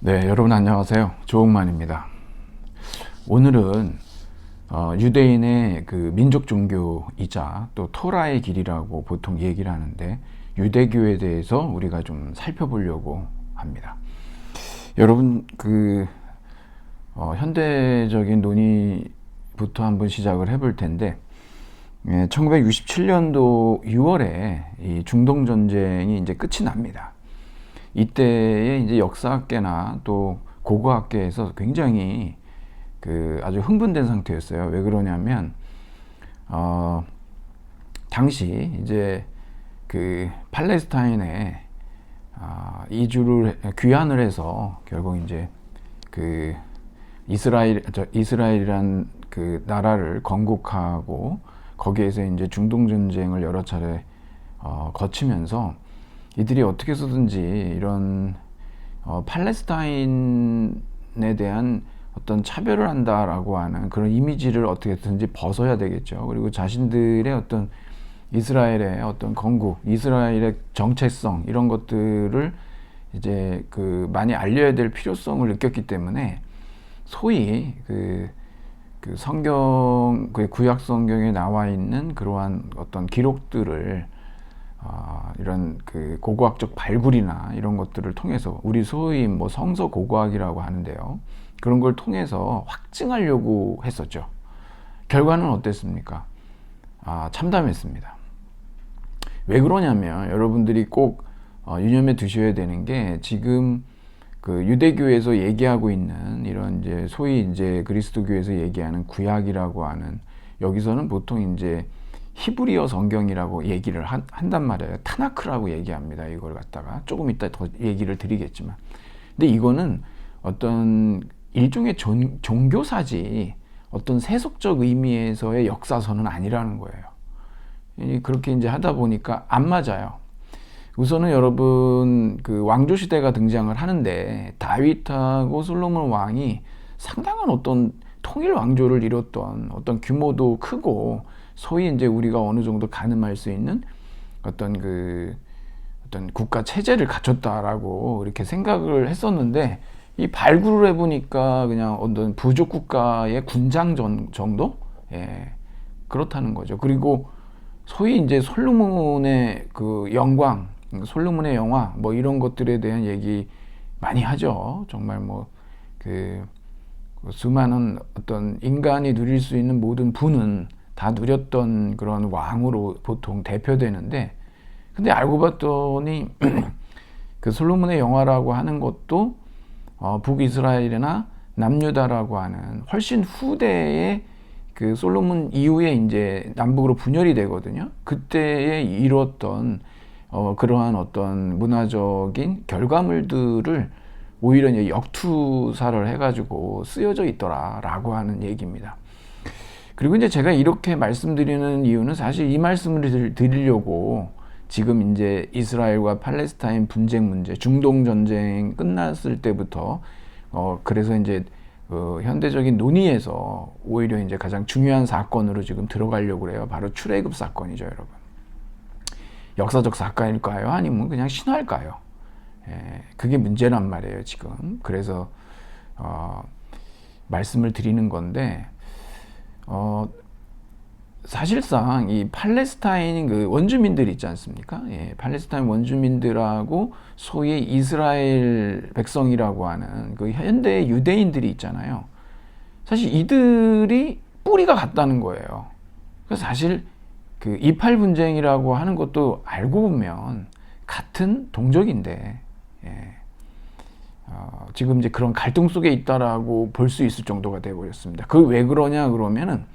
네, 여러분 안녕하세요. 조홍만입니다. 오늘은 유대인의 그 민족 종교이자 또 토라의 길이라고 보통 얘기를 하는데 유대교에 대해서 우리가 좀 살펴보려고 합니다. 여러분 현대적인 논의부터 한번 시작을 해볼 텐데 1967년도 6월에 이 중동 전쟁이 이제 끝이 납니다. 이때에 이제 역사학계나 또 고고학계에서 굉장히 아주 흥분된 상태였어요. 왜 그러냐면 당시 이제 팔레스타인에 이주를 귀환을 해서 결국 이제 이스라엘이란 그 나라를 건국하고 거기에서 이제 중동 전쟁을 여러 차례 거치면서 이들이 어떻게 해서든지 이런 팔레스타인에 대한 어떤 차별을 한다라고 하는 그런 이미지를 어떻게든지 벗어야 되겠죠. 그리고 자신들의 어떤 이스라엘의 어떤 건국, 이스라엘의 정체성 이런 것들을 이제 많이 알려야 될 필요성을 느꼈기 때문에 소위 성경, 구약 성경에 나와 있는 그러한 어떤 기록들을 이런 고고학적 발굴이나 이런 것들을 통해서 우리 소위 뭐 성서 고고학이라고 하는데요. 그런 걸 통해서 확증하려고 했었죠. 결과는 어땠습니까? 참담했습니다. 왜 그러냐면 여러분들이 꼭 유념해 두셔야 되는 게 지금 유대교에서 얘기하고 있는 이런 이제 소위 이제 그리스도교에서 얘기하는 구약이라고 하는 여기서는 보통 이제 히브리어 성경이라고 얘기를 한단 말이에요. 타나크라고 얘기합니다. 이걸 갖다가 조금 이따 더 얘기를 드리겠지만, 근데 이거는 어떤 일종의 종교사지 어떤 세속적 의미에서의 역사서는 아니라는 거예요. 그렇게 이제 하다 보니까 안 맞아요. 우선은 여러분 왕조 시대가 등장을 하는데 다윗하고 솔로몬 왕이 상당한 어떤 통일 왕조를 이뤘던 어떤 규모도 크고 소위 이제 우리가 어느 정도 가늠할 수 있는 어떤 어떤 국가 체제를 갖췄다라고 이렇게 생각을 했었는데 이 발굴을 해보니까 그냥 어떤 부족 국가의 군장 정도? 예, 그렇다는 거죠. 그리고 소위 이제 솔로몬의 영광, 솔로몬의 영화 뭐 이런 것들에 대한 얘기 많이 하죠. 정말 수많은 어떤 인간이 누릴 수 있는 모든 부는 다 누렸던 그런 왕으로 보통 대표되는데, 근데 알고 봤더니 솔로몬의 영화라고 하는 것도 북이스라엘이나 남유다라고 하는 훨씬 후대의 솔로몬 이후에 이제 남북으로 분열이 되거든요. 그때에 이뤘던 그러한 어떤 문화적인 결과물들을 오히려 이제 역투사를 해가지고 쓰여져 있더라라고 하는 얘기입니다. 그리고 이제 제가 이렇게 말씀드리는 이유는 사실 이 말씀을 드리려고 지금 이제 이스라엘과 팔레스타인 분쟁 문제, 중동 전쟁 끝났을 때부터 그래서 이제 현대적인 논의에서 오히려 이제 가장 중요한 사건으로 지금 들어가려고 그래요. 바로 출애굽 사건이죠, 여러분. 역사적 사건일까요? 아니면 그냥 신화일까요? 그게 문제란 말이에요, 지금. 그래서 말씀을 드리는 건데 사실상 이 팔레스타인 원주민들 있지 않습니까? 예, 팔레스타인 원주민들하고 소위 이스라엘 백성이라고 하는 현대 유대인들이 있잖아요. 사실 이들이 뿌리가 같다는 거예요. 그래서 사실 이팔 분쟁이라고 하는 것도 알고 보면 같은 동족인데, 예, 지금 이제 그런 갈등 속에 있다라고 볼 수 있을 정도가 되어버렸습니다. 그게 왜 그러냐 그러면은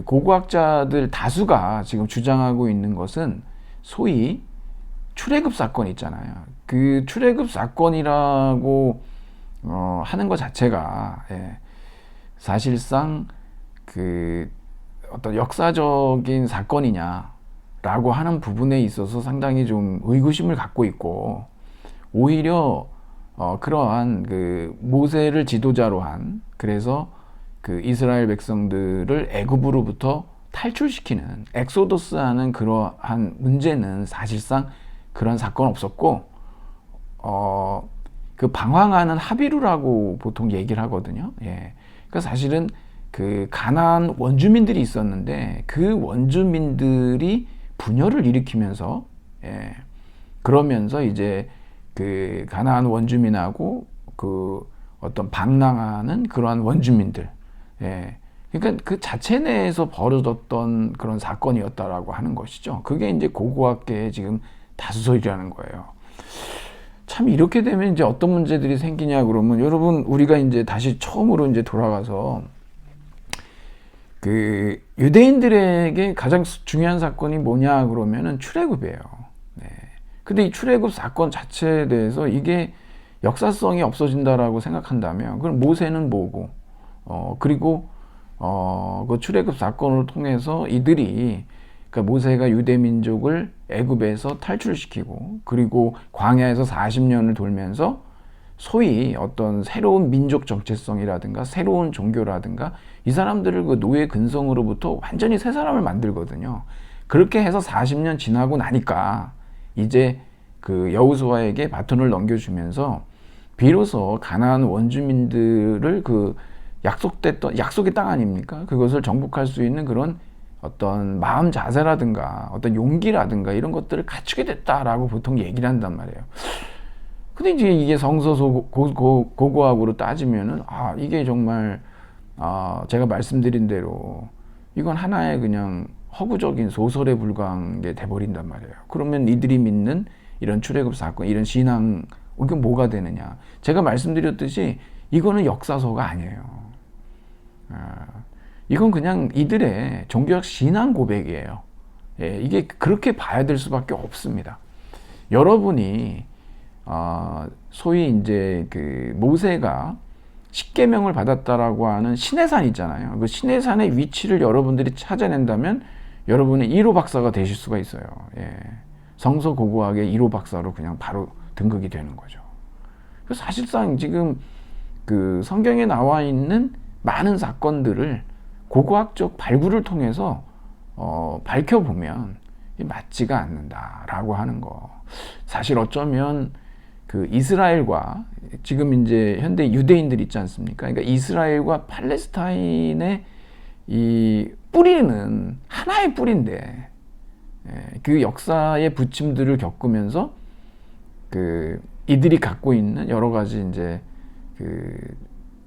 고고학자들 다수가 지금 주장하고 있는 것은 소위 출애굽 사건 있잖아요. 그 출애굽 사건이라고 하는 것 자체가, 예, 사실상 어떤 역사적인 사건이냐라고 하는 부분에 있어서 상당히 좀 의구심을 갖고 있고, 오히려 그러한 모세를 지도자로 한, 그래서 이스라엘 백성들을 애굽으로부터 탈출시키는 엑소더스하는 그러한 문제는 사실상 그런 사건 없었고, 그 방황하는 하비루라고 보통 얘기를 하거든요. 예. 그러니까 사실은 그 가나안 원주민들이 있었는데 그 원주민들이 분열을 일으키면서 예. 그러면서 이제 그 가나안 원주민하고 그 어떤 방랑하는 그러한 원주민들 예. 그러니까 그 자체 내에서 벌어졌던 그런 사건이었다라고 하는 것이죠. 그게 이제 고고학계의 지금 다수설이라는 거예요. 참 이렇게 되면 이제 어떤 문제들이 생기냐 그러면 여러분 우리가 이제 다시 처음으로 이제 돌아가서 그 유대인들에게 가장 중요한 사건이 뭐냐 그러면은 출애굽이에요. 네. 근데 이 출애굽 사건 자체에 대해서 이게 역사성이 없어진다라고 생각한다면 그럼 모세는 뭐고 그리고 그 출애굽 사건을 통해서 이들이 그러니까 모세가 유대 민족을 애굽에서 탈출시키고 그리고 광야에서 40년을 돌면서 소위 어떤 새로운 민족 정체성이라든가 새로운 종교라든가 이 사람들을 그 노예 근성으로부터 완전히 새 사람을 만들거든요. 그렇게 해서 40년 지나고 나니까 이제 그 여호수아에게 바톤을 넘겨주면서 비로소 가나안 원주민들을 그 약속의 땅 아닙니까? 그것을 정복할 수 있는 그런 어떤 마음 자세라든가 어떤 용기라든가 이런 것들을 갖추게 됐다라고 보통 얘기를 한단 말이에요. 근데 이제 이게 성서 고고학으로 따지면은 이게 정말 제가 말씀드린 대로 이건 하나의 그냥 허구적인 소설에 불과한 게 돼버린단 말이에요. 그러면 이들이 믿는 이런 출애굽 사건, 이런 신앙 이게 뭐가 되느냐? 제가 말씀드렸듯이 이거는 역사서가 아니에요. 이건 그냥 이들의 종교적 신앙 고백이에요. 예, 이게 그렇게 봐야 될 수밖에 없습니다. 여러분이 소위 이제 그 모세가 십계명을 받았다라고 하는 시내산 있잖아요. 그 시내산의 위치를 여러분들이 찾아낸다면 여러분은 1호 박사가 되실 수가 있어요. 예. 성서 고고학의 1호 박사로 그냥 바로 등극이 되는 거죠. 사실상 지금 그 성경에 나와 있는 많은 사건들을 고고학적 발굴을 통해서 밝혀보면 맞지가 않는다라고 하는 거. 사실 어쩌면 그 이스라엘과 지금 이제 현대 유대인들 있지 않습니까? 그러니까 이스라엘과 팔레스타인의 이 뿌리는 하나의 뿌리인데 그 역사의 부침들을 겪으면서 그 이들이 갖고 있는 여러 가지 이제 그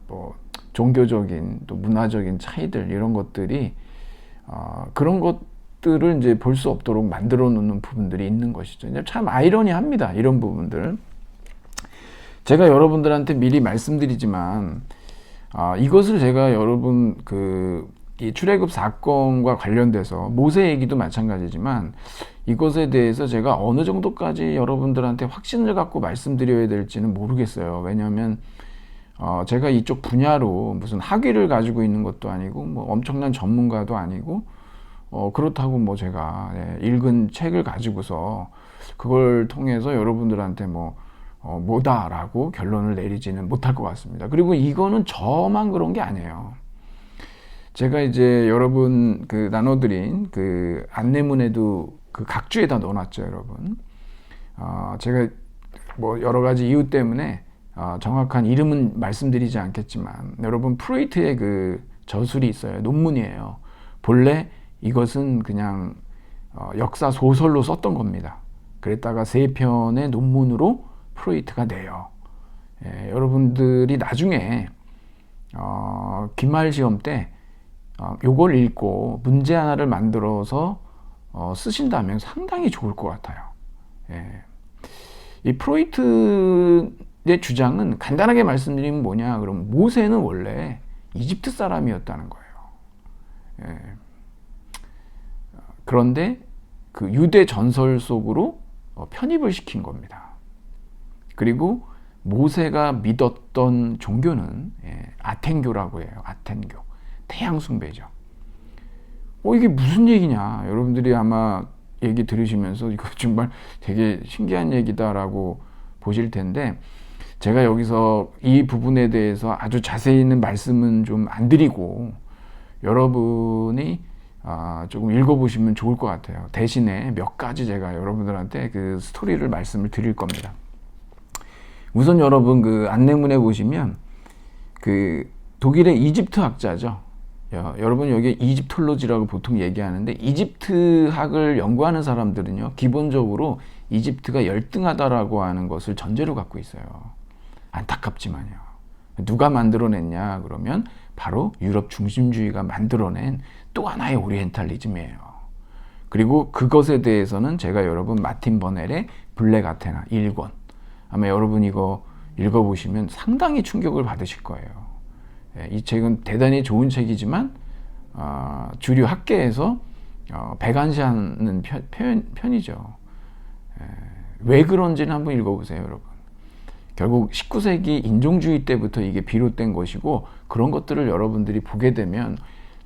뭐 종교적인 또 문화적인 차이들 이런 것들이 그런 것들을 이제 볼 수 없도록 만들어 놓는 부분들이 있는 것이죠. 참 아이러니합니다. 이런 부분들. 제가 여러분들한테 미리 말씀드리지만 이것을 제가 여러분 이 출애굽 사건과 관련돼서 모세 얘기도 마찬가지지만 이것에 대해서 제가 어느 정도까지 여러분들한테 확신을 갖고 말씀드려야 될지는 모르겠어요. 왜냐하면 제가 이쪽 분야로 무슨 학위를 가지고 있는 것도 아니고 뭐 엄청난 전문가도 아니고 그렇다고 뭐 제가 읽은 책을 가지고서 그걸 통해서 여러분들한테 뭐다라고 결론을 내리지는 못할 것 같습니다. 그리고 이거는 저만 그런 게 아니에요. 제가 이제 여러분 그 나눠드린 그 안내문에도 그 각주에다 넣어놨죠, 여러분. 제가 뭐 여러 가지 이유 때문에 정확한 이름은 말씀드리지 않겠지만 여러분 프로이트의 그 저술이 있어요. 논문이에요. 본래 이것은 그냥 역사 소설로 썼던 겁니다. 그랬다가 3편의 논문으로 프로이트가 내요. 예, 여러분들이 나중에 기말 시험 때 요걸 읽고 문제 하나를 만들어서 쓰신다면 상당히 좋을 것 같아요. 예. 이 프로이트의 주장은 간단하게 말씀드리면 뭐냐 그러면 모세는 원래 이집트 사람이었다는 거예요. 예. 그런데 그 유대 전설 속으로 편입을 시킨 겁니다. 그리고 모세가 믿었던 종교는 아텐교라고 해요. 아텐교. 태양 숭배죠. 이게 무슨 얘기냐. 여러분들이 아마 얘기 들으시면서 이거 정말 되게 신기한 얘기다라고 보실 텐데 제가 여기서 이 부분에 대해서 아주 자세히 있는 말씀은 좀 안 드리고 여러분이 조금 읽어보시면 좋을 것 같아요. 대신에 몇 가지 제가 여러분들한테 그 스토리를 말씀을 드릴 겁니다. 우선 여러분 그 안내문에 보시면 그 독일의 이집트 학자죠. 여러분 여기 이집톨로지라고 보통 얘기하는데 이집트학을 연구하는 사람들은요 기본적으로 이집트가 열등하다라고 하는 것을 전제로 갖고 있어요. 안타깝지만요. 누가 만들어냈냐 그러면 바로 유럽 중심주의가 만들어낸 또 하나의 오리엔탈리즘이에요. 그리고 그것에 대해서는 제가 여러분 마틴 버넬의 블랙 아테나 1권 아마 여러분 이거 읽어보시면 상당히 충격을 받으실 거예요. 이 책은 대단히 좋은 책이지만 주류 학계에서 백안시하는 편이죠. 왜 그런지는 한번 읽어보세요, 여러분. 결국 19세기 인종주의 때부터 이게 비롯된 것이고 그런 것들을 여러분들이 보게 되면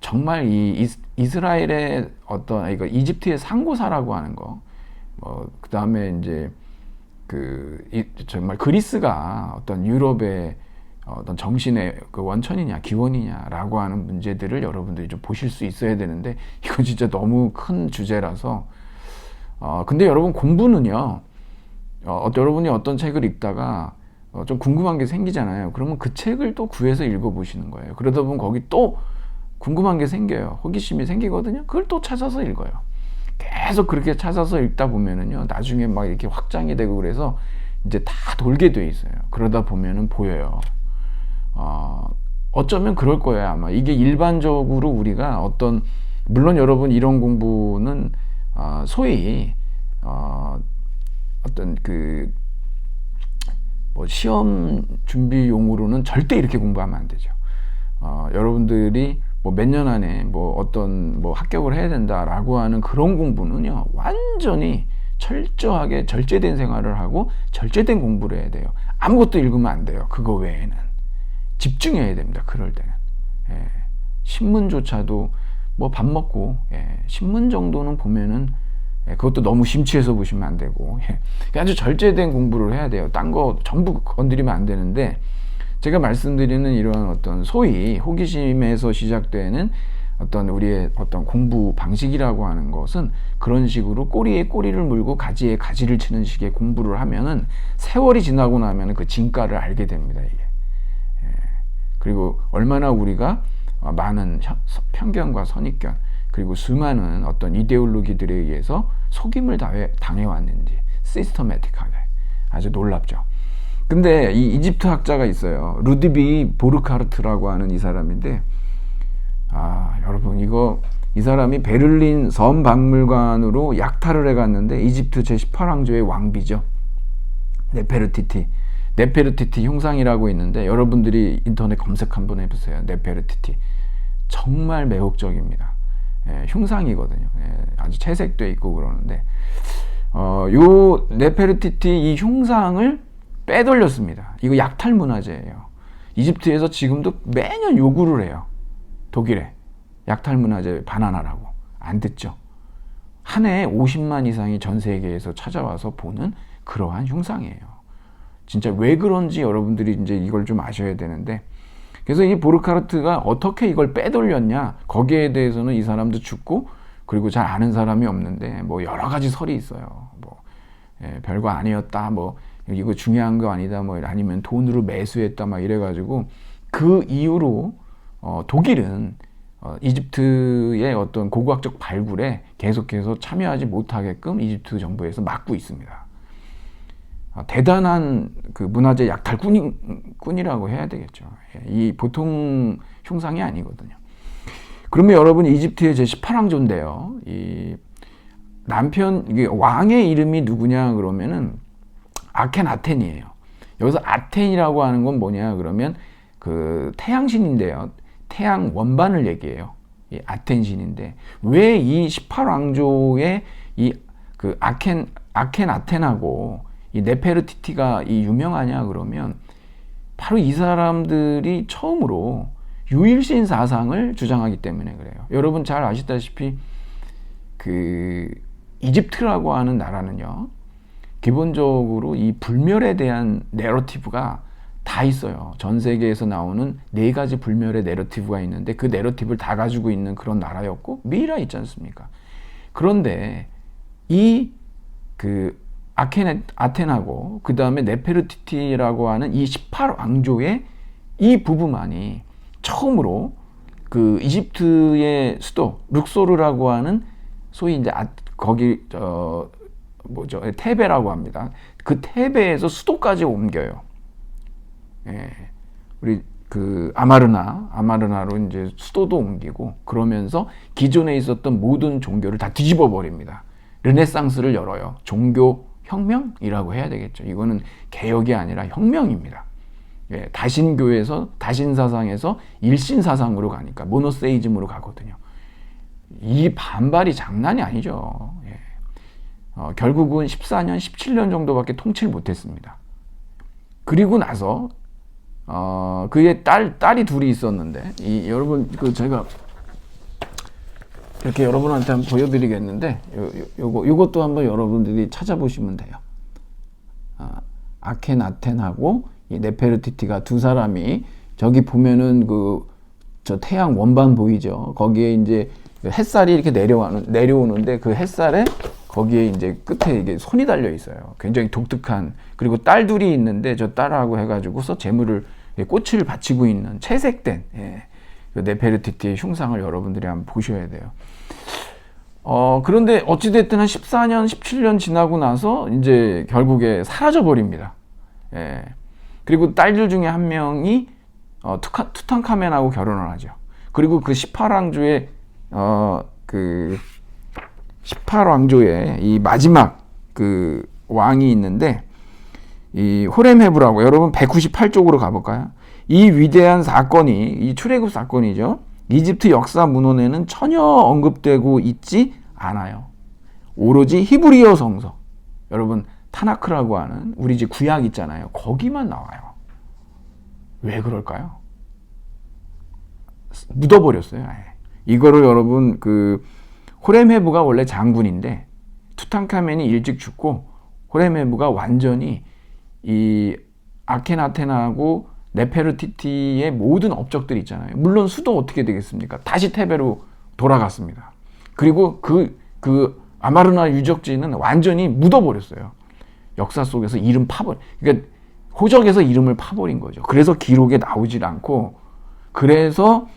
정말 이 이스라엘의 어떤 이거 이집트의 상고사라고 하는 거, 그 다음에 이제 정말 그리스가 어떤 유럽의 어떤 정신의 그 원천이냐 기원이냐라고 하는 문제들을 여러분들이 좀 보실 수 있어야 되는데 이건 진짜 너무 큰 주제라서 근데 여러분 공부는요 여러분이 어떤 책을 읽다가 좀 궁금한 게 생기잖아요. 그러면 그 책을 또 구해서 읽어보시는 거예요. 그러다 보면 거기 또 궁금한 게 생겨요. 호기심이 생기거든요. 그걸 또 찾아서 읽어요. 계속 그렇게 찾아서 읽다 보면은요 나중에 막 이렇게 확장이 되고 그래서 이제 다 돌게 돼 있어요. 그러다 보면은 보여요. 어쩌면 그럴 거예요. 아마 이게 일반적으로 우리가 물론 여러분 이런 공부는 소위 어떤 시험 준비용으로는 절대 이렇게 공부하면 안 되죠. 여러분들이 몇 년 안에 합격을 해야 된다라고 하는 그런 공부는요 완전히 철저하게 절제된 생활을 하고 절제된 공부를 해야 돼요. 아무것도 읽으면 안 돼요. 그거 외에는 집중해야 됩니다. 그럴 때는 신문조차도 밥 먹고 신문 정도는 보면은 그것도 너무 심취해서 보시면 안 되고 아주 절제된 공부를 해야 돼요. 딴 거 전부 건드리면 안 되는데 제가 말씀드리는 이러한 어떤 소위 호기심에서 시작되는 우리의 어떤 공부 방식이라고 하는 것은 그런 식으로 꼬리에 꼬리를 물고 가지에 가지를 치는 식의 공부를 하면은 세월이 지나고 나면은 그 진가를 알게 됩니다. 이게. 그리고 얼마나 우리가 많은 편견과 선입견 그리고 수많은 어떤 이데올로기들에 의해서 속임을 당해왔는지 시스터매틱하게 아주 놀랍죠. 근데 이 이집트 학자가 있어요. 루드비 보르카르트라고 하는 이 사람인데 여러분 이 사람이 베를린 섬박물관으로 약탈을 해갔는데 이집트 제18왕조의 왕비죠. 네페르티티 흉상이라고 있는데 여러분들이 인터넷 검색 한번 해보세요. 네페르티티 정말 매혹적입니다. 흉상이거든요. 아주 채색돼 있고 그러는데 요 네페르티티 이 흉상을 빼돌렸습니다. 이거 약탈 문화재예요. 이집트에서 지금도 매년 요구를 해요. 독일에 약탈 문화재 반환하라고. 안 듣죠. 한 해에 50만 이상이 전 세계에서 찾아와서 보는 그러한 흉상이에요. 진짜 왜 그런지 여러분들이 이제 이걸 좀 아셔야 되는데 그래서 이 보르카르트가 어떻게 이걸 빼돌렸냐 거기에 대해서는 이 사람도 죽고 그리고 잘 아는 사람이 없는데 여러 가지 설이 있어요. 별거 아니었다 이거 중요한 거 아니다 아니면 돈으로 매수했다 이래가지고 그 이후로 독일은 이집트의 어떤 고고학적 발굴에 계속해서 참여하지 못하게끔 이집트 정부에서 막고 있습니다. 대단한 그 문화재 약탈꾼이라고 해야 되겠죠. 이 보통 흉상이 아니거든요. 그러면 여러분 이집트의 제18왕조인데요. 이게 왕의 이름이 누구냐 그러면은 아켄아텐이에요. 여기서 아텐이라고 하는 건 뭐냐 그러면 그 태양신인데요. 태양 원반을 얘기해요. 이 아텐신인데 왜 이 18왕조의 그 아켄아텐하고 이 네페르티티가 유명하냐 그러면 바로 이 사람들이 처음으로 유일신 사상을 주장하기 때문에 그래요. 여러분 잘 아시다시피 그 이집트라고 하는 나라는요. 기본적으로 이 불멸에 대한 내러티브가 다 있어요. 전 세계에서 나오는 4가지 불멸의 내러티브가 있는데 그 내러티브를 다 가지고 있는 그런 나라였고 미이라 있지 않습니까? 그런데 이 그 아테나고 그 다음에 네페르티티라고 하는 이 18왕조의 이 부부만이 처음으로 그 이집트의 수도 룩소르라고 하는 소위 이제 거기 뭐죠, 테베라고 합니다. 그 테베에서 수도까지 옮겨요. 예. 우리 그 아마르나로 이제 수도도 옮기고 그러면서 기존에 있었던 모든 종교를 다 뒤집어 버립니다. 르네상스를 열어요. 종교 혁명이라고 해야 되겠죠. 이거는 개혁이 아니라 혁명입니다. 예, 다신교에서 다신사상에서 일신사상으로 가니까 모노세이즘으로 가거든요. 이 반발이 장난이 아니죠. 예. 결국은 14년, 17년 정도밖에 통치를 못했습니다. 그리고 나서 그의 딸이 둘이 있었는데 여러분 제가 이렇게 여러분한테 한번 보여드리겠는데 요것도 한번 여러분들이 찾아보시면 돼요. 아케나텐하고 이 네페르티티가 두 사람이 저기 보면은 저 태양 원반 보이죠? 거기에 이제 햇살이 이렇게 내려오는데 그 햇살에 거기에 이제 끝에 이게 손이 달려 있어요. 굉장히 독특한. 그리고 딸 둘이 있는데 저 딸하고 해가지고서 꽃을 바치고 있는 채색된 네페르티티의 흉상을 여러분들이 한번 보셔야 돼요. 그런데 어찌됐든 한 14년, 17년 지나고 나서 이제 결국에 사라져 버립니다. 예. 그리고 딸들 중에 한 명이 투탕카멘하고 결혼을 하죠. 그리고 그 18왕조의 그 18왕조의 이 마지막 그 왕이 있는데 이 호렘헤브라고, 여러분 198쪽으로 가볼까요? 이 위대한 사건이, 이 출애굽 사건이죠. 이집트 역사 문헌에는 전혀 언급되고 있지 않아요. 오로지 히브리어 성서, 여러분 타나크라고 하는 우리 집 구약 있잖아요. 거기만 나와요. 왜 그럴까요? 묻어버렸어요. 아예. 이거를 여러분 호렘헤브가 원래 장군인데 투탕카멘이 일찍 죽고 호렘헤브가 완전히 이 아케나텐하고 네페르티티의 모든 업적들이 있잖아요. 물론 수도 어떻게 되겠습니까? 다시 테베로 돌아갔습니다. 그리고 그 아마르나 유적지는 완전히 묻어버렸어요. 역사 속에서 그러니까 호적에서 이름을 파버린 거죠. 그래서 기록에 나오질 않고, 그래서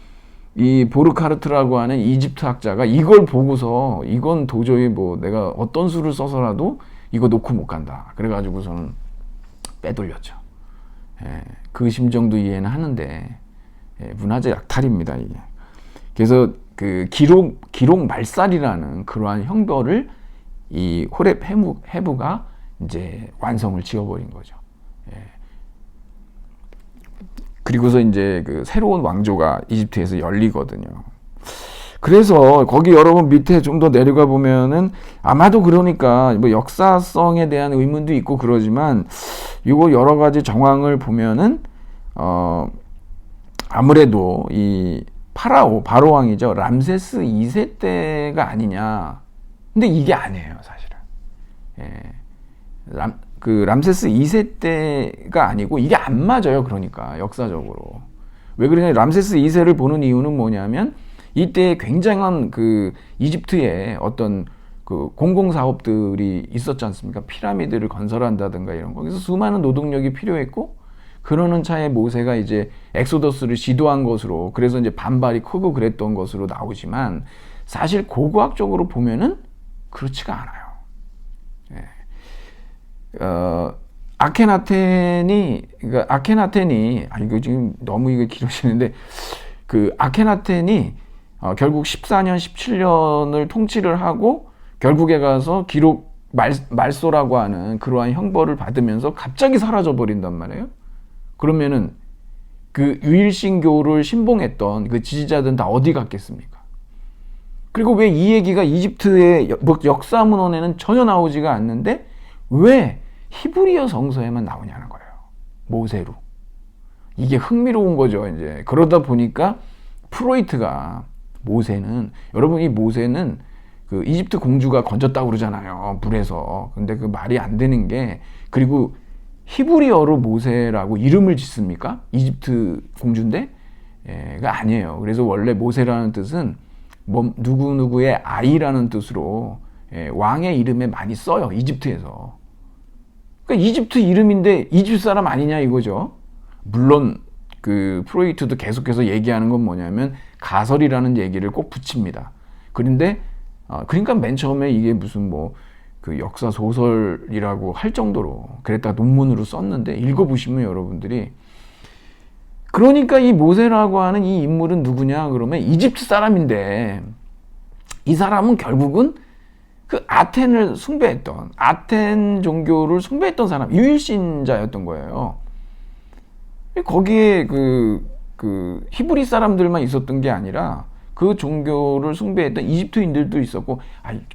이 보르카르트라고 하는 이집트 학자가 이걸 보고서 이건 도저히 내가 어떤 수를 써서라도 이거 놓고 못 간다. 그래가지고서는 빼돌렸죠. 예, 그 심정도 이해는 하는데 문화재 약탈입니다, 이게. 그래서 그 기록 말살이라는 그러한 형벌을 이 호렙헤브가 이제 완성을 지어버린 거죠. 예. 그리고서 이제 그 새로운 왕조가 이집트에서 열리거든요. 그래서 거기 여러분 밑에 좀 더 내려가 보면은 아마도 그러니까 역사성에 대한 의문도 있고 그러지만 이거 여러 가지 정황을 보면은 아무래도 이 바로왕이죠. 람세스 2세 때가 아니냐. 근데 이게 아니에요, 사실은. 예. 람세스 2세 때가 아니고 이게 안 맞아요. 그러니까 역사적으로. 왜 그러냐? 람세스 2세를 보는 이유는 뭐냐면 이때 굉장한 이집트의 어떤 공공사업들이 있었지 않습니까? 피라미드를 건설한다든가 이런 거. 그래서 수많은 노동력이 필요했고, 그러는 차에 모세가 이제 엑소더스를 시도한 것으로, 그래서 이제 반발이 크고 그랬던 것으로 나오지만 사실 고고학적으로 보면은 그렇지가 않아요. 예. 아케나텐이 이거 지금 너무 이거 길어지는데 아케나텐이 결국 14년, 17년을 통치를 하고 결국에 가서 기록 말소라고 하는 그러한 형벌을 받으면서 갑자기 사라져 버린단 말이에요. 그러면은 그 유일신교를 신봉했던 그 지지자들은 다 어디 갔겠습니까? 그리고 왜 이 얘기가 이집트의 역사 문헌에는 전혀 나오지가 않는데 왜 히브리어 성서에만 나오냐는 거예요. 모세로. 이게 흥미로운 거죠, 이제. 그러다 보니까 프로이트가 여러분 이 모세는 그 이집트 공주가 건졌다고 그러잖아요, 물에서. 근데 그 말이 안 되는 게, 그리고 히브리어로 모세라고 이름을 짓습니까? 이집트 공주인데? 가 아니에요. 그래서 원래 모세라는 뜻은 누구누구의 아이라는 뜻으로 왕의 이름에 많이 써요, 이집트에서. 그러니까 이집트 이름인데 이집트 사람 아니냐 이거죠. 물론 그 프로이트도 계속해서 얘기하는 건 뭐냐면 가설이라는 얘기를 꼭 붙입니다. 그런데 그러니까 맨 처음에 이게 무슨 뭐 그 역사 소설이라고 할 정도로 그랬다가 논문으로 썼는데 읽어보시면 여러분들이 그러니까 이 모세라고 하는 이 인물은 누구냐 그러면 이집트 사람인데 이 사람은 결국은 그 아텐을 숭배했던 아텐 종교를 숭배했던 사람 유일신자였던 거예요. 거기에 그 히브리 사람들만 있었던 게 아니라 그 종교를 숭배했던 이집트인들도 있었고,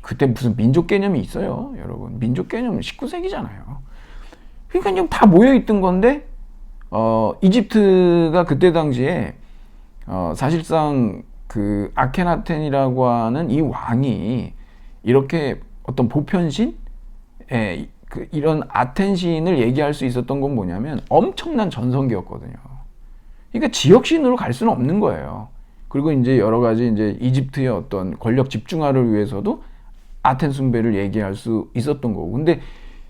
그때 무슨 민족 개념이 있어요, 여러분. 민족 개념은 19세기잖아요. 그러니까 좀 다 모여 있던 건데, 이집트가 그때 당시에 사실상 그 아케나텐이라고 하는 이 왕이 이렇게 어떤 보편신, 이런 아텐신을 얘기할 수 있었던 건 뭐냐면 엄청난 전성기였거든요. 그러니까 지역신으로 갈 수는 없는 거예요. 그리고 이제 여러 가지 이제 이집트의 어떤 권력 집중화를 위해서도 아텐 숭배를 얘기할 수 있었던 거고. 근데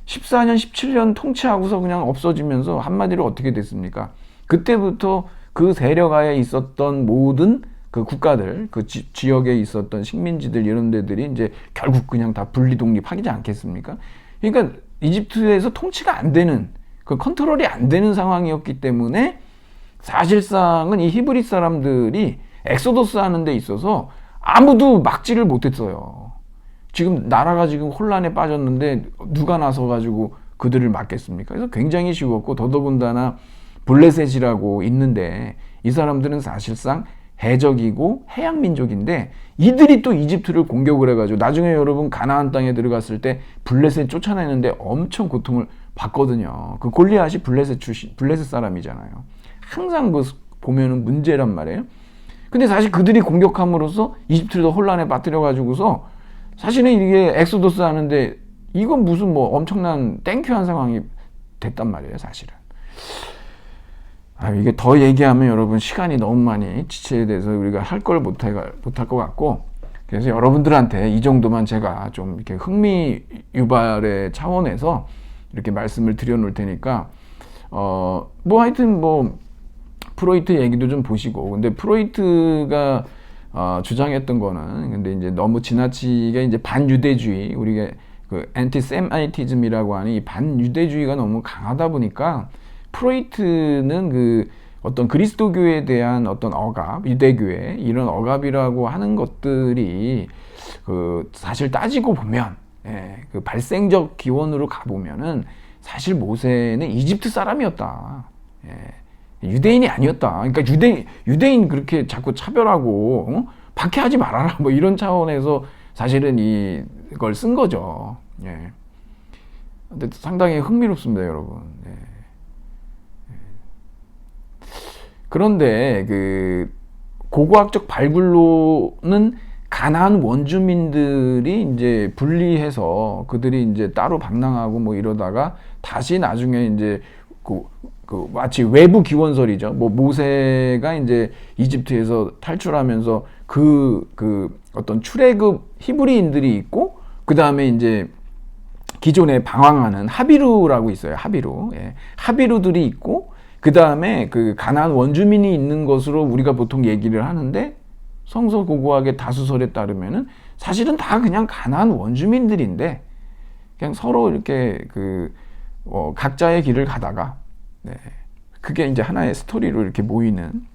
14년, 17년 통치하고서 그냥 없어지면서 한마디로 어떻게 됐습니까? 그때부터 그 세력하에 있었던 모든 그 국가들, 그 지역에 있었던 식민지들 이런 데들이 이제 결국 그냥 다 분리 독립하지 않겠습니까? 그러니까 이집트에서 통치가 안 되는, 그 컨트롤이 안 되는 상황이었기 때문에 사실상은 이 히브리 사람들이 엑소더스 하는 데 있어서 아무도 막지를 못했어요. 지금 나라가 지금 혼란에 빠졌는데 누가 나서 가지고 그들을 막겠습니까? 그래서 굉장히 쉬웠고, 더더군다나 블레셋이라고 있는데 이 사람들은 사실상 해적이고 해양 민족인데 이들이 또 이집트를 공격을 해가지고 나중에 여러분 가나안 땅에 들어갔을 때 블레셋 쫓아내는데 엄청 고통을 받거든요. 그 골리앗이 블레셋 사람이잖아요. 항상 그 보면은 문제란 말이에요. 근데 사실 그들이 공격함으로써 이집트를 더 혼란에 빠뜨려가지고서 사실은 이게 엑소더스 하는데 이건 무슨 뭐 엄청난 땡큐한 상황이 됐단 말이에요, 사실은. 이게 더 얘기하면 여러분 시간이 너무 많이 지체에 대해서 우리가 할 걸 못할 것 같고, 그래서 여러분들한테 이 정도만 제가 좀 이렇게 흥미 유발의 차원에서 이렇게 말씀을 드려 놓을 테니까, 뭐 하여튼 뭐 프로이트 얘기도 좀 보시고, 근데 프로이트가 주장했던 거는 근데 이제 너무 지나치게 이제 반유대주의, 우리가 그 엔티세마이티즘이라고 하는 이 반유대주의가 너무 강하다 보니까 프로이트는 그 어떤 그리스도교에 대한 어떤 억압, 유대교회 이런 억압이라고 하는 것들이 그 사실 따지고 보면, 그 발생적 기원으로 가보면은 사실 모세는 이집트 사람이었다. 유대인이 아니었다. 그러니까 유대인 그렇게 자꾸 차별하고 박해하지 말아라 뭐 이런 차원에서 사실은 이걸 쓴 거죠. 근데 상당히 흥미롭습니다, 여러분. 그런데 그 고고학적 발굴로는 가나안 원주민들이 이제 분리해서 그들이 이제 따로 방랑하고 뭐 이러다가 다시 나중에 이제 그 마치 외부 기원설이죠. 뭐 모세가 이제 이집트에서 탈출하면서 그 어떤 출애굽 히브리인들이 있고, 그 다음에 이제 기존에 방황하는 하비루라고 있어요. 하비루들이 있고, 그 다음에 그 가나안 원주민이 있는 것으로 우리가 보통 얘기를 하는데, 성서 고고학의 다수설에 따르면은 사실은 다 그냥 가나안 원주민들인데 그냥 서로 이렇게 각자의 길을 가다가, 그게 이제 하나의 스토리로 이렇게 모이는.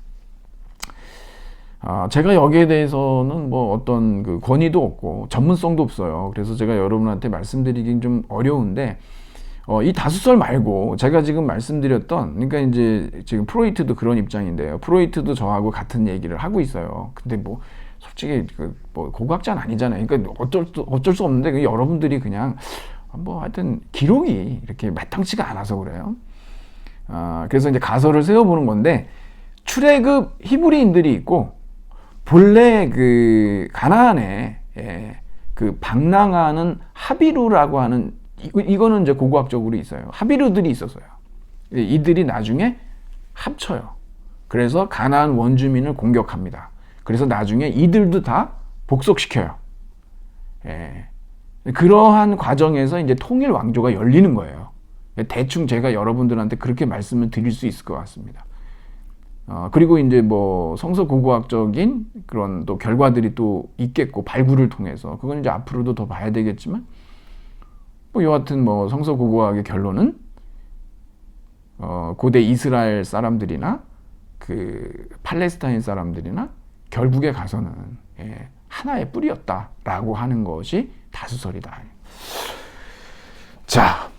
제가 여기에 대해서는 뭐 어떤 그 권위도 없고 전문성도 없어요. 그래서 제가 여러분한테 말씀드리긴 좀 어려운데, 이 다수설 말고 제가 지금 말씀드렸던, 그러니까 이제 지금 프로이트도 그런 입장인데요. 프로이트도 저하고 같은 얘기를 하고 있어요. 근데 뭐 솔직히 뭐 고고학자는 아니잖아요. 그러니까 어쩔 수 없는데 여러분들이 그냥 뭐 하여튼 기록이 이렇게 마땅치가 않아서 그래요. 그래서 이제 가설을 세워보는 건데, 출애굽 히브리인들이 있고 본래 그 가나안에 그 방랑하는 하비루라고 하는, 이거는 이제 고고학적으로 있어요. 하비루들이 있었어요. 이들이 나중에 합쳐요. 그래서 가나안 원주민을 공격합니다. 그래서 나중에 이들도 다 복속시켜요. 그러한 과정에서 이제 통일 왕조가 열리는 거예요. 대충 제가 여러분들한테 그렇게 말씀을 드릴 수 있을 것 같습니다. 그리고 이제 뭐 성서 고고학적인 그런 또 결과들이 또 있겠고, 발굴을 통해서 그건 이제 앞으로도 더 봐야 되겠지만, 뭐 여하튼 뭐 성서 고고학의 결론은 고대 이스라엘 사람들이나 그 팔레스타인 사람들이나 결국에 가서는 하나의 뿌리였다라고 하는 것이 다수설이다. 자,